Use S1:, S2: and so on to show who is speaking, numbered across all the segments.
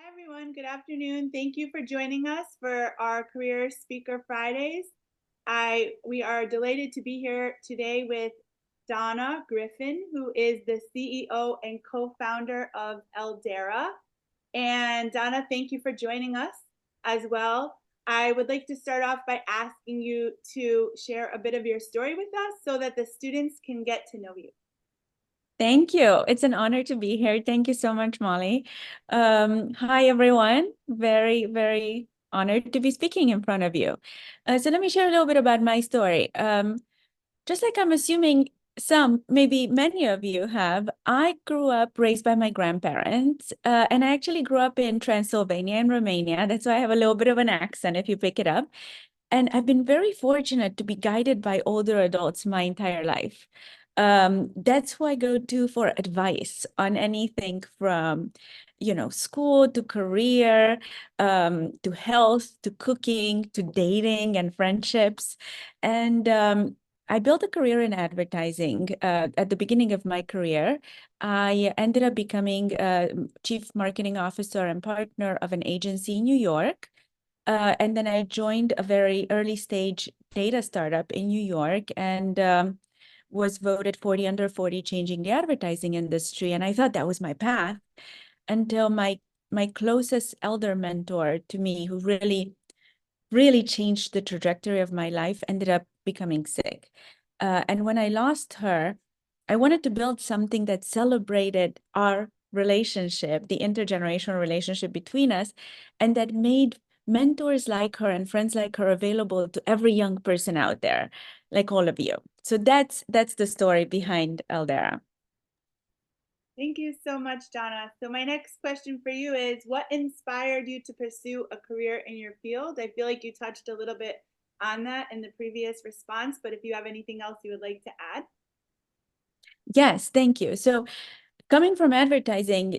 S1: Hi, everyone. Good afternoon. Thank you for joining us for our Career Speaker Fridays. We are delighted to be here today with Donna Griffin, who is the CEO and co-founder of Eldera. And Donna, thank you for joining us as well. I would like to start off by asking you to share a bit of your story with us so that the students can get to know you.
S2: Thank you. It's an honor to be here. Thank you so much, Molly. Hi, everyone. Very, very honored to be speaking in front of you. So let me share a little bit about my story. Just like I'm assuming some, maybe many of you have, I grew up raised by my grandparents, and I actually grew up in Transylvania and Romania. That's why I have a little bit of an accent if you pick it up. And I've been very fortunate to be guided by older adults my entire life. That's who I go to for advice on anything from, school to career, to health, to cooking, to dating and friendships. And I built a career in advertising. At the beginning of my career, I ended up becoming a chief marketing officer and partner of an agency in New York. And then I joined a very early stage data startup in New York and was voted 40 under 40 changing the advertising industry. And I thought that was my path until my closest elder mentor to me, who really changed the trajectory of my life, ended up becoming sick. And when I lost her, I wanted to build something that celebrated our relationship, the intergenerational relationship between us, and that made mentors like her and friends like her available to every young person out there, like all of you. So that's the story behind Eldera.
S1: Thank you so much, Donna. So my next question for you is, what inspired you to pursue a career in your field? I feel like you touched a little bit on that in the previous response, but if you have anything else you would like to add.
S2: Yes, thank you. So coming from advertising,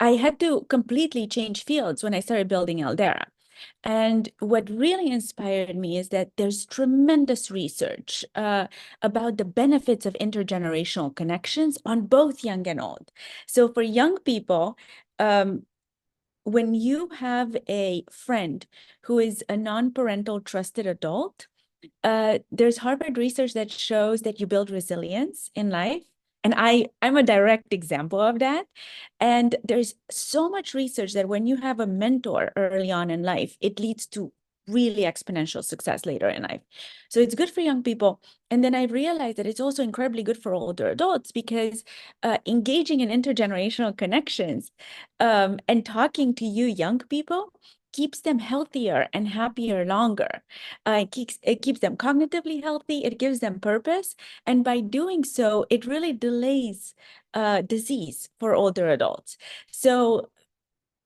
S2: I had to completely change fields when I started building Eldera. And what really inspired me is that there's tremendous research about the benefits of intergenerational connections on both young and old. So for young people, when you have a friend who is a non-parental trusted adult, there's Harvard research that shows that you build resilience in life. And I'm a direct example of that. And there's so much research that when you have a mentor early on in life, it leads to really exponential success later in life. So it's good for young people. And then I realized that it's also incredibly good for older adults because engaging in intergenerational connections and talking to you young people keeps them healthier and happier longer. It keeps them cognitively healthy. It gives them purpose. And by doing so, it really delays disease for older adults. So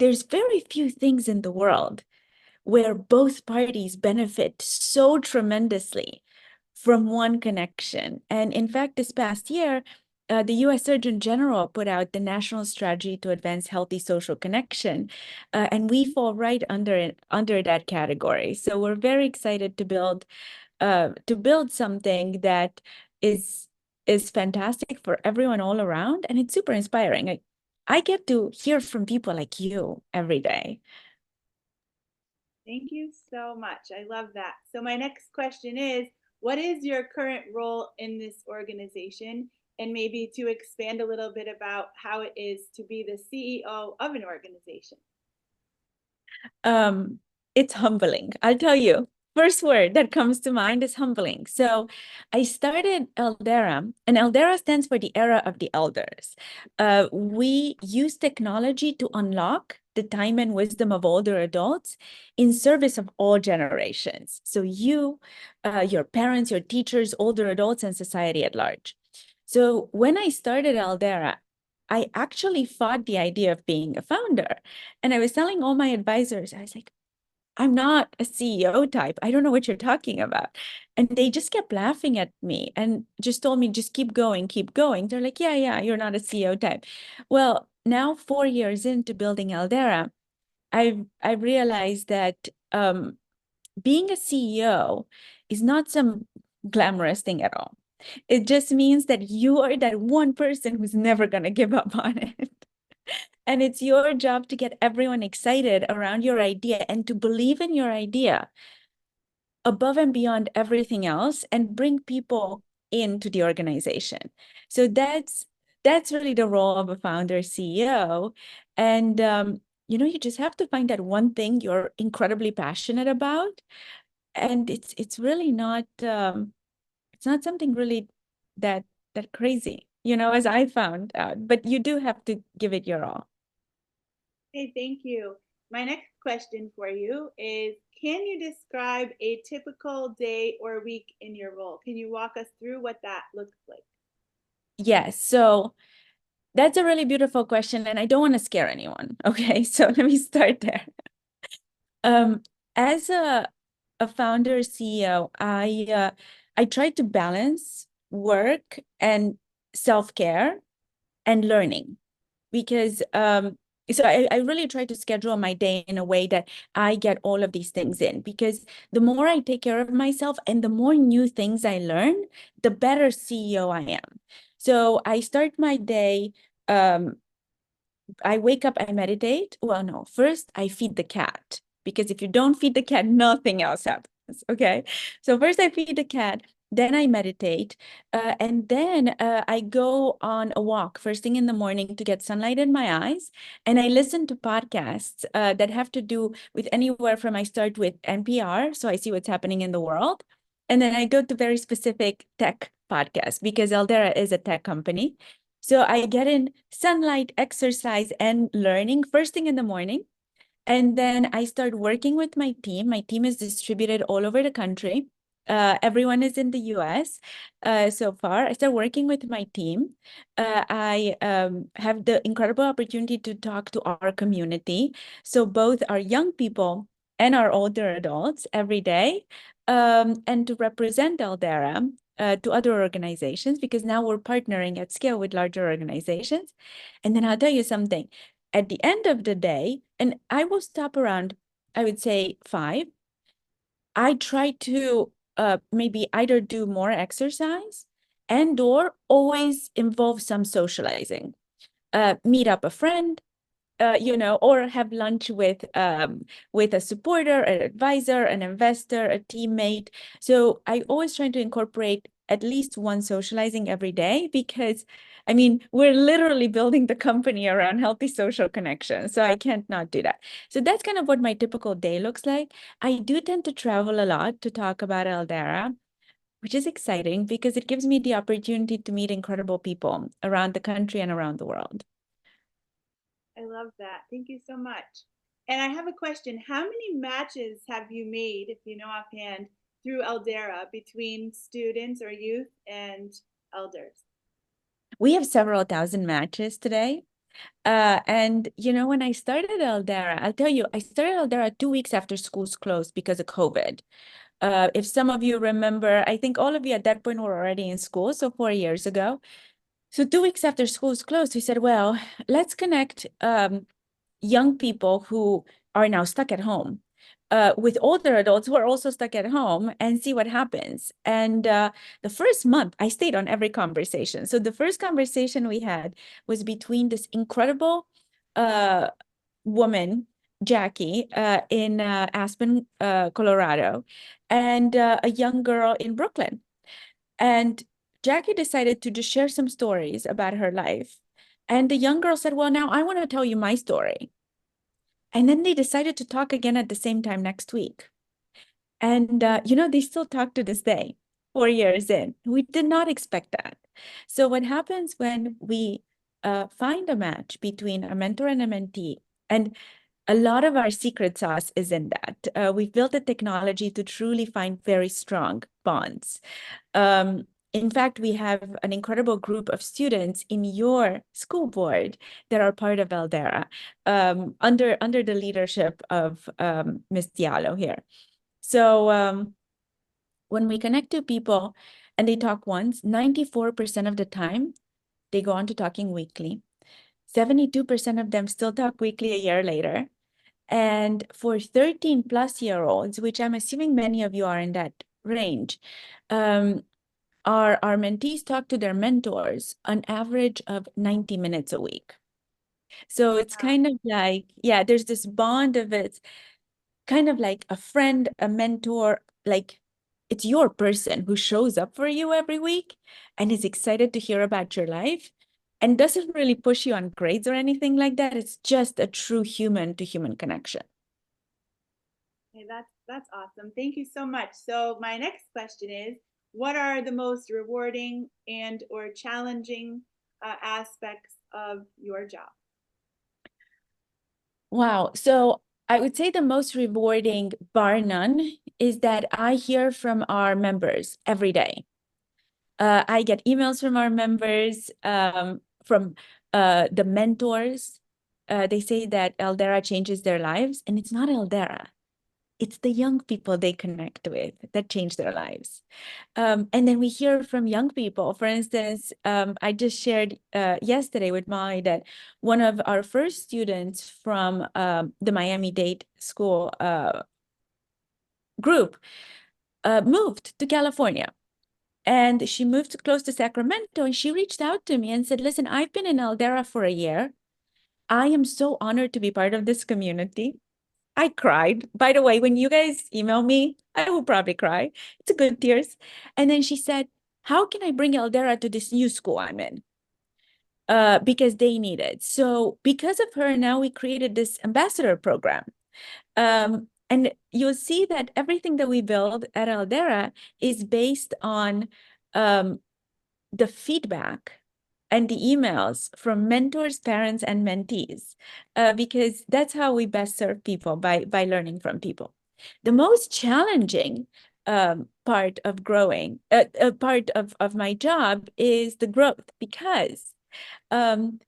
S2: there's very few things in the world where both parties benefit so tremendously from one connection. And in fact, this past year, the US Surgeon General put out the National Strategy to Advance Healthy Social Connection, and we fall right under that category. So we're very excited to build something that is fantastic for everyone all around, and it's super inspiring. I get to hear from people like you every day.
S1: Thank you so much. I love that. So my next question is, what is your current role in this organization? And maybe to expand a little bit about how it is to be the CEO of an organization.
S2: Um, it's humbling. I'll tell you. First word that comes to mind is humbling. So I started Eldera, and Eldera stands for the era of the elders. We use technology to unlock the time and wisdom of older adults in service of all generations. So you, your parents, your teachers, older adults, and society at large. So when I started Eldera, I actually fought the idea of being a founder. And I was telling all my advisors, I was like, I'm not a CEO type. I don't know what you're talking about. And they just kept laughing at me and just told me, just keep going, keep going. They're like, yeah, you're not a CEO type. Well, now 4 years into building Eldera, I've realized that being a CEO is not some glamorous thing at all. It just means that you are that one person who's never going to give up on it. And it's your job to get everyone excited around your idea and to believe in your idea above and beyond everything else and bring people into the organization. So that's really the role of a founder CEO. And you just have to find that one thing you're incredibly passionate about. And it's really not it's not something really that crazy, as I found out, but you do have to give it your all.
S1: Hey, thank you. My next question for you is, can you describe a typical day or week in your role? Can you walk us through what that looks like?
S2: Yes. So that's a really beautiful question, and I don't want to scare anyone. Okay, so let me start there. Um, as a founder CEO, I try to balance work and self-care and learning because so I really try to schedule my day in a way that I get all of these things in, because the more I take care of myself and the more new things I learn, the better CEO I am. So I start my day, um, I wake up, I meditate. Well, no, first I feed the cat, because if you don't feed the cat, nothing else happens. Okay. So first I feed the cat, then I meditate, and then I go on a walk first thing in the morning to get sunlight in my eyes. And I listen to podcasts that have to do with anywhere from, I start with NPR, so I see what's happening in the world. And then I go to very specific tech podcasts because Eldera is a tech company. So I get in sunlight, exercise, and learning first thing in the morning. And then I start working with my team. My team is distributed all over the country. Everyone is in the US so far. I start working with my team. I have the incredible opportunity to talk to our community. So both our young people and our older adults every day, and to represent Eldera to other organizations, because now we're partnering at scale with larger organizations. And then I'll tell you something. At the end of the day, and I will stop around, I would say 5, I try to maybe either do more exercise and or always involve some socializing. Meet up a friend, or have lunch with a supporter, an advisor, an investor, a teammate. So I always try to incorporate at least one socializing every day, because I mean, we're literally building the company around healthy social connections. So I can't not do that. So that's kind of what my typical day looks like. I do tend to travel a lot to talk about Eldera, which is exciting because it gives me the opportunity to meet incredible people around the country and around the world.
S1: I love that. Thank you so much. And I have a question. How many matches have you made, if you know offhand, through Eldera between students or youth and elders?
S2: We have several thousand matches today. And when I started Eldera, I'll tell you, I started Eldera 2 weeks after schools closed because of COVID. If some of you remember, I think all of you at that point were already in school, so 4 years ago. So 2 weeks after schools closed, we said, well, let's connect young people who are now stuck at home with older adults who are also stuck at home, and see what happens. And the first month, I stayed on every conversation. So the first conversation we had was between this incredible woman, Jackie, in Aspen, Colorado, and a young girl in Brooklyn. And Jackie decided to just share some stories about her life. And the young girl said, well, now I want to tell you my story. And then they decided to talk again at the same time next week. And, they still talk to this day, 4 years in. We did not expect that. So what happens when we find a match between a mentor and a mentee, and a lot of our secret sauce is in that. We've built a technology to truly find very strong bonds. In fact, we have an incredible group of students in your school board that are part of Eldera, under the leadership of Ms. Diallo here. So when we connect to people and they talk once, 94% of the time, they go on to talking weekly. 72% of them still talk weekly a year later. And for 13-plus-year-olds, which I'm assuming many of you are in that range, our mentees talk to their mentors an average of 90 minutes a week. So it's kind of like, yeah, there's this bond of it, kind of like a friend, a mentor, like it's your person who shows up for you every week and is excited to hear about your life and doesn't really push you on grades or anything like that. It's just a true human to human connection.
S1: Okay, that's awesome. Thank you so much. So my next question is, what are the most rewarding and or challenging aspects of your job?
S2: Wow. So I would say the most rewarding, bar none, is that I hear from our members every day. I get emails from our members, from the mentors. They say that Eldera changes their lives, and it's not Eldera. It's the young people they connect with that change their lives. And then we hear from young people. For instance, I just shared yesterday with Molly that one of our first students from the Miami-Dade school group moved to California. And she moved close to Sacramento, and she reached out to me and said, listen, I've been in Eldera for a year. I am so honored to be part of this community. I cried. By the way, when you guys email me, I will probably cry. It's a good tears. And then she said, how can I bring Eldera to this new school I'm in? Because they need it. So because of her, now we created this ambassador program. And you'll see that everything that we build at Eldera is based on the feedback and the emails from mentors, parents, and mentees, because that's how we best serve people, by learning from people. The most challenging part of growing, part of my job is the growth, because um,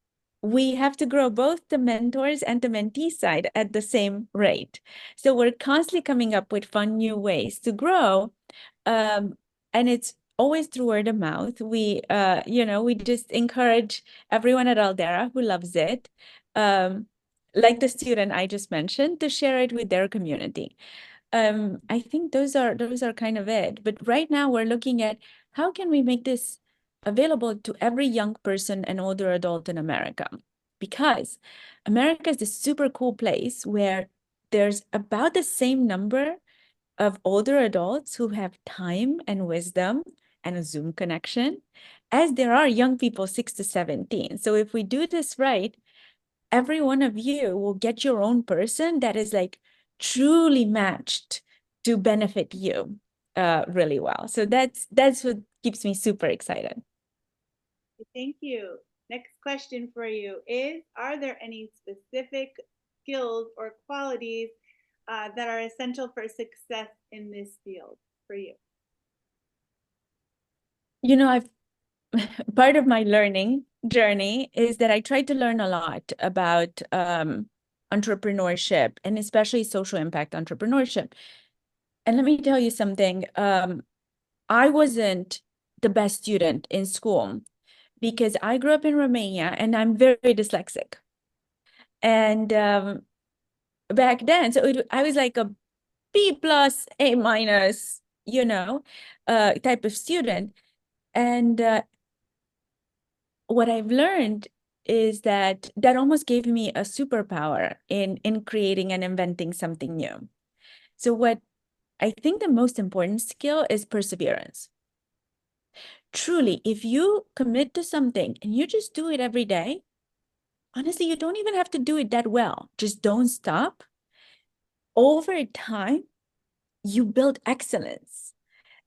S2: we have to grow both the mentors and the mentee side at the same rate. So we're constantly coming up with fun new ways to grow. And it's always through word of mouth. We just encourage everyone at Aldera who loves it, um, like the student I just mentioned, to share it with their community. I think those are kind of it. But right now we're looking at how can we make this available to every young person and older adult in America? Because America is this super cool place where there's about the same number of older adults who have time and wisdom and a Zoom connection as there are young people 6 to 17. So if we do this right, every one of you will get your own person that is like truly matched to benefit you really well. So that's what keeps me super excited.
S1: Thank you. Next question for you is, are there any specific skills or qualities that are essential for success in this field for you?
S2: I've part of my learning journey is that I try to learn a lot about entrepreneurship, and especially social impact entrepreneurship. And let me tell you something. I wasn't the best student in school because I grew up in Romania and I'm very dyslexic. And back then, so I was like a B plus, A minus, type of student. And what I've learned is that almost gave me a superpower in creating and inventing something new. So what I think the most important skill is perseverance. Truly, if you commit to something and you just do it every day, honestly, you don't even have to do it that well. Just don't stop. Over time, you build excellence.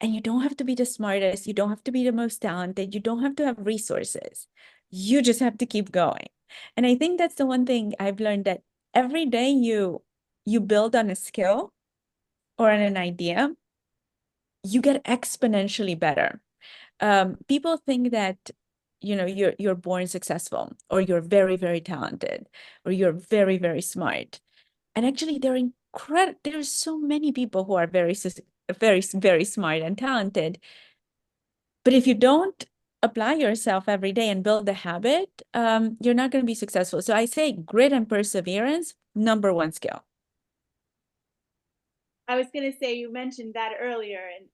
S2: And you don't have to be the smartest. You don't have to be the most talented. You don't have to have resources. You just have to keep going. And I think that's the one thing I've learned, that every day you build on a skill or on an idea, you get exponentially better. People think that you're born successful, or you're very, very talented, or you're very, very smart. And actually, there's so many people who are very, very smart and talented. But if you don't apply yourself every day and build the habit, you're not going to be successful. So I say grit and perseverance, number one skill.
S1: I was going to say, you mentioned that earlier, and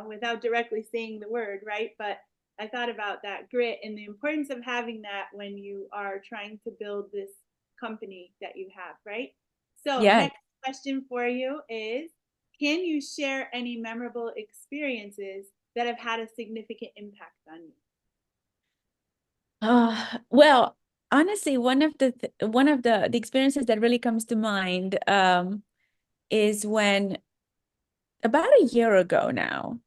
S1: without directly saying the word, right? But I thought about that grit and the importance of having that when you are trying to build this company that you have, right? So
S2: Yeah.
S1: next question for you is, can you share any memorable experiences that have had a significant impact on you?
S2: Well, honestly, one of the experiences that really comes to mind is when about a year ago now,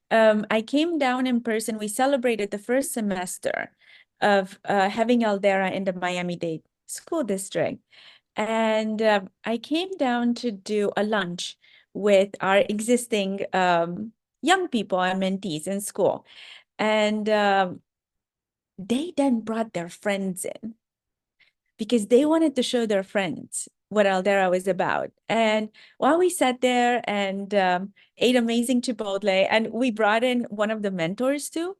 S2: I came down in person. We celebrated the first semester of having Eldera in the Miami-Dade School District. And I came down to do a lunch with our existing young people and mentees in school. And they then brought their friends in because they wanted to show their friends what Aldera was about. And while we sat there and ate amazing Chipotle, and we brought in one of the mentors too,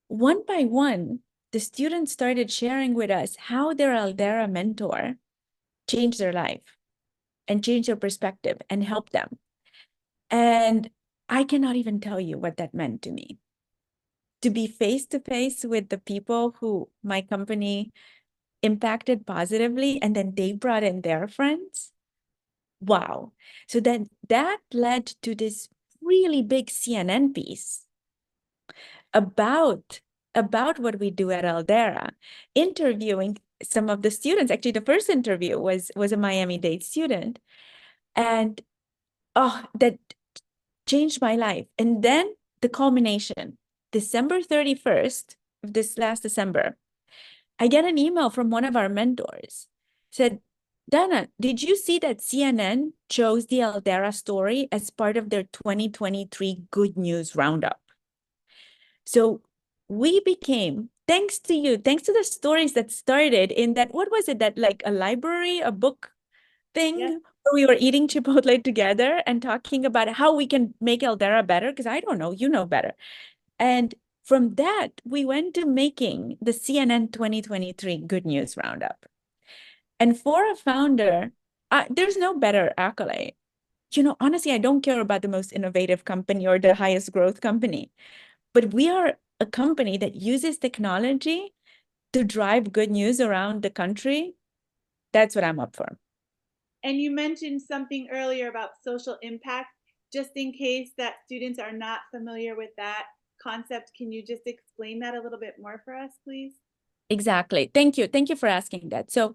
S2: one by one, the students started sharing with us how their Aldera mentor changed their life and changed their perspective and helped them. And I cannot even tell you what that meant to me. To be face to face with the people who my company impacted positively, and then they brought in their friends. Wow. So then that led to this really big CNN piece about what we do at Aldera, interviewing some of the students. Actually, the first interview was a Miami-Dade student, and oh, that changed my life. And then the culmination, December 31st of this last December, I get an email from one of our mentors. Said, Dana, did you see that CNN chose the Aldera story as part of their 2023 Good News Roundup? So we became, thanks to you, thanks to the stories that started in that, what was it, that like a library, a book thing,
S1: Yes.
S2: where we were eating Chipotle together and talking about how we can make Aldera better? Because I don't know, you know better. And from that, we went to making the CNN 2023 Good News Roundup. And for a founder, there's no better accolade. You know, honestly, I don't care about the most innovative company or the highest growth company, but we are a company that uses technology to drive good news around the country. That's what I'm up for.
S1: And you mentioned something earlier about social impact. Just in case that students are not familiar with that concept, can you just explain that a little bit more for us, please?
S2: Exactly. Thank you. Thank you for asking that. So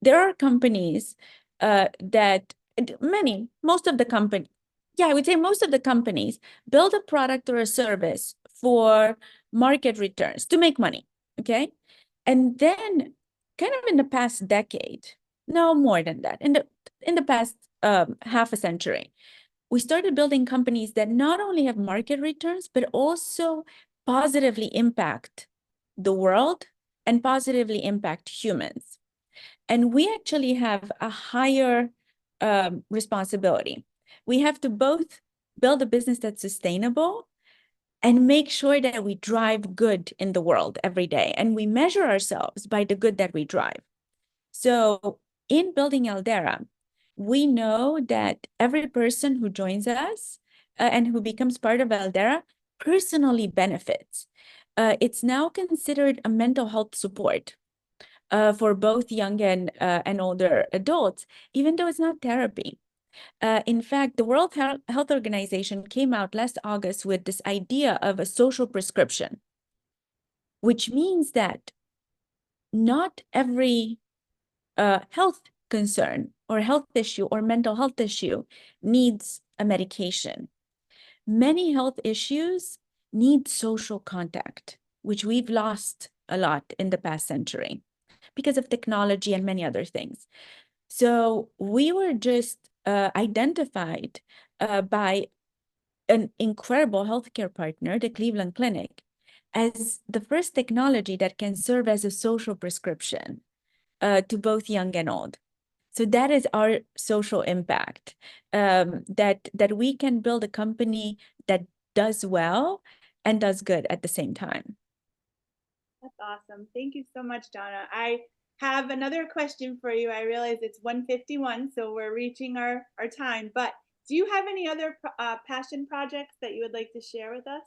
S2: there are companies that most of the company, yeah, I would say most of the companies build a product or a service for market returns to make money. Okay. And then kind of in the past decade, no more than that, in the past half a century, we started building companies that not only have market returns, but also positively impact the world and positively impact humans. And we actually have a higher responsibility. We have to both build a business that's sustainable and make sure that we drive good in the world every day. And we measure ourselves by the good that we drive. So in building Eldera, we know that every person who joins us and who becomes part of Eldera personally benefits. It's now considered a mental health support for both young and older adults, even though it's not therapy. In fact, the World Health Organization came out last August with this idea of a social prescription, which means that not every health concern or health issue or mental health issue needs a medication. Many health issues need social contact, which we've lost a lot in the past century because of technology and many other things. So we were just identified by an incredible healthcare partner, the Cleveland Clinic, as the first technology that can serve as a social prescription to both young and old. So that is our social impact, that we can build a company that does well and does good at the same time.
S1: That's awesome. Thank you so much, Donna. I have another question for you. I realize it's 1:51, so we're reaching our time. But do you have any other passion projects that you would like to share with us?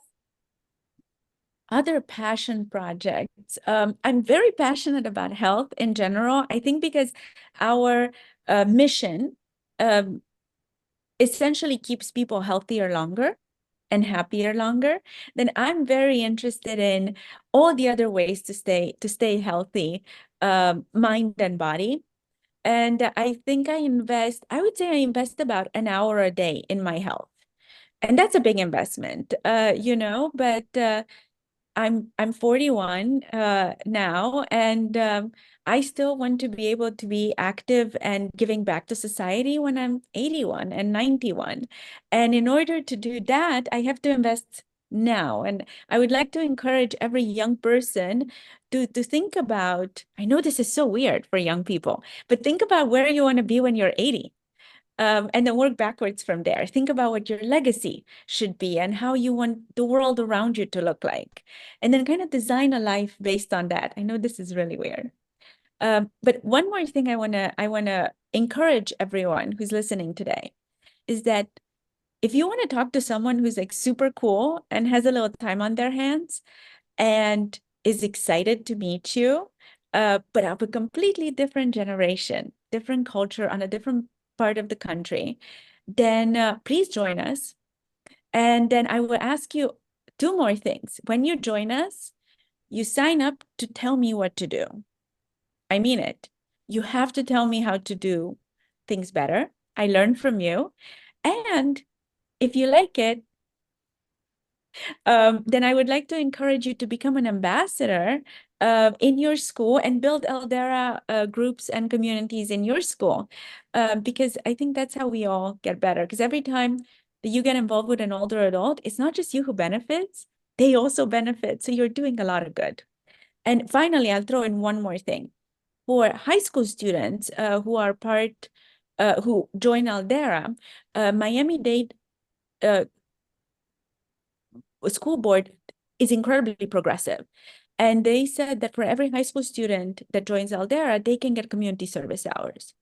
S2: Other passion projects. I'm very passionate about health in general. I think because our mission um, essentially keeps people healthier longer and happier longer, then I'm very interested in all the other ways to stay healthy, mind and body. And I would say I invest about an hour a day in my health. And that's a big investment, but I'm 41 now, and I still want to be able to be active and giving back to society when I'm 81 and 91. And in order to do that, I have to invest now. And I would like to encourage every young person to think about, I know this is so weird for young people, but think about where you want to be when you're 80. And then work backwards from there. Think about what your legacy should be and how you want the world around you to look like. And then kind of design a life based on that. I know this is really weird. But one more thing I wanna encourage everyone who's listening today is that if you want to talk to someone who's like super cool and has a little time on their hands and is excited to meet you, but of a completely different generation, different culture on a different part of the country, then please join us. And then I will ask you two more things. When you join us, you sign up to tell me what to do. I mean it. You have to tell me how to do things better. I learn from you. And if you like it, then I would like to encourage you to become an ambassador in your school and build Eldera groups and communities in your school, because I think that's how we all get better. Because every time that you get involved with an older adult, it's not just you who benefits, they also benefit. So you're doing a lot of good. And finally, I'll throw in one more thing. For high school students who join Eldera, Miami-Dade school board is incredibly progressive. And they said that for every high school student that joins Eldera, they can get community service hours.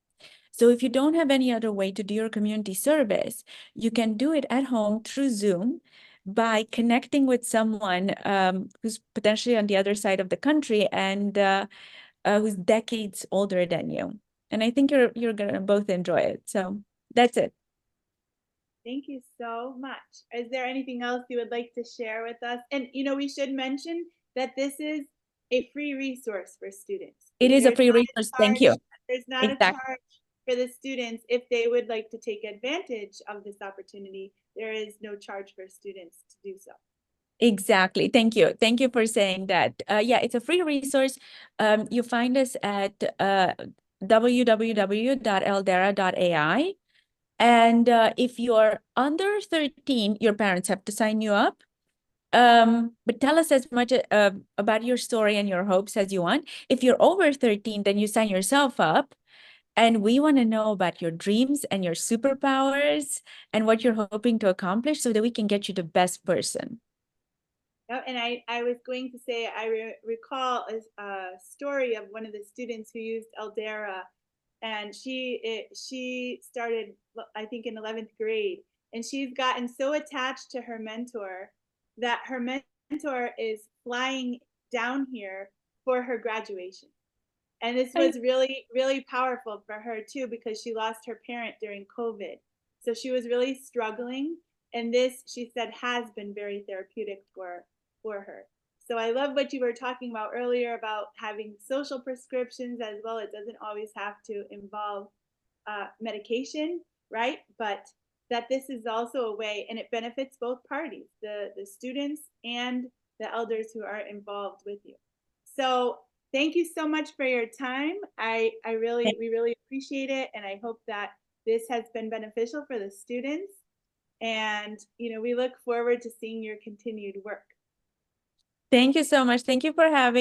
S2: So if you don't have any other way to do your community service, you can do it at home through Zoom by connecting with someone who's potentially on the other side of the country and who's decades older than you. And I think you're gonna both enjoy it. So that's it.
S1: Thank you so much. Is there anything else you would like to share with us? And we should mention that this is a free resource for students.
S2: It is a
S1: There's
S2: free
S1: not
S2: resource.
S1: a
S2: Thank
S1: charge.
S2: you.
S1: There's not a
S2: Exactly.
S1: charge for the students if they would like to take advantage of this opportunity. There is no charge for students to do so.
S2: Exactly. Thank you. Thank you for saying that. Yeah, it's a free resource. You find us at www.eldera.ai. And if you're under 13, your parents have to sign you up. But tell us as much about your story and your hopes as you want. If you're over 13, then you sign yourself up. And we want to know about your dreams and your superpowers and what you're hoping to accomplish so that we can get you the best person.
S1: Oh, and I was going to say, I recall a story of one of the students who used Eldera, and she started, I think, in 11th grade, and she's gotten so attached to her mentor that her mentor is flying down here for her graduation. And this
S2: I
S1: was really, really powerful for her too, because she lost her parent during COVID. So she was really struggling. And this, she said, has been very therapeutic for her. So I love what you were talking about earlier about having social prescriptions as well. It doesn't always have to involve medication, right? But that this is also a way, and it benefits both parties, the students and the elders who are involved with you. So thank you so much for your time. We really appreciate it, and I hope that this has been beneficial for the students. And we look forward to seeing your continued work.
S2: Thank you so much. Thank you for having